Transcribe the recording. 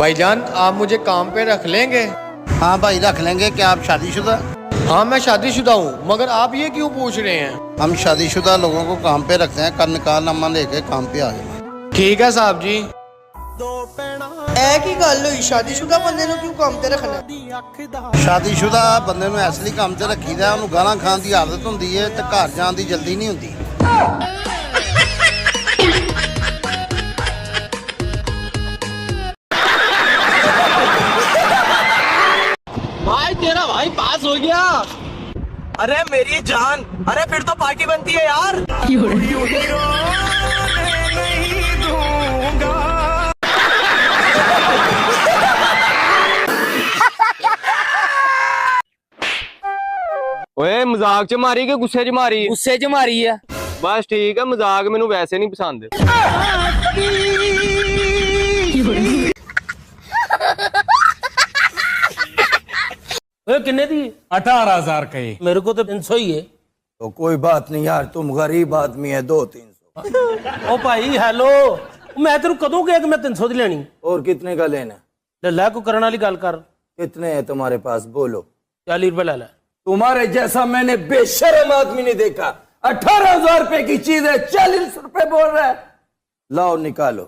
भाईजान आप मुझे काम पे रख लेंगे? हाँ भाई रख लेंगे। क्या आप शादीशुदा? हाँ मैं शादीशुदा हूँ, मगर आप ये क्यों पूछ रहे हैं? हम शादीशुदा लोगों को काम पे रखते हैं। कल निकाहनामा लेके काम पे आ जाना। ठीक है साहब जी। ਐ ਕੀ ਗੱਲ ਹੋਈ ਸ਼ਾਦੀशुदा ਬੰਦੇ ਨੂੰ ਕਿਉਂ ਕੰਮ ਤੇ ਰੱਖਣਾ? ਸ਼ਾਦੀशुदा ਬੰਦੇ ਨੂੰ ਇਸ ਲਈ ਕੰਮ ਤੇ ਰੱਖੀਦਾ, ਉਹਨੂੰ ਗਾਲਾਂ ਖਾਣ ਦੀ ਆਦਤ ਹੁੰਦੀ ਹੈ ਤੇ ਘਰ ਜਾਣ ਦੀ ਜਲਦੀ ਨਹੀਂ ਹੁੰਦੀ। भाई तेरा भाई पास हो गया। अरे मेरी जान, अरे फिर तो पार्टी बनती है यार। ਓਏ ਮਜ਼ਾਕ ਚ ਮਾਰੀ ਕਿ ਗੁੱਸੇ ਚ ਮਾਰੀ? ਗੁੱਸੇ 'ਚ ਮਾਰੀ ਆ। ਬਸ ਠੀਕ ਆ, ਮਜ਼ਾਕ ਮੈਨੂੰ ਵੈਸੇ ਨਹੀਂ ਪਸੰਦ। किन्ने दी? 18,000 का ही। मेरे को तो 300 ही है। तो कोई बात नहीं यार, तुम गरीब आदमी है, 200-300। ओ भाई हेलो, मैं तेरू कदों कहा कि मैं 300 दी लेनी? और कितने का लेना? ले को करने वाली गल कर। कितने है तुम्हारे पास बोलो। 40 रुपए ले ले। तुम्हारे जैसा मैंने बेशरम आदमी नहीं देखा। 18,000 रुपए की चीज है, 40 रुपए बोल रहा है। लाओ निकालो।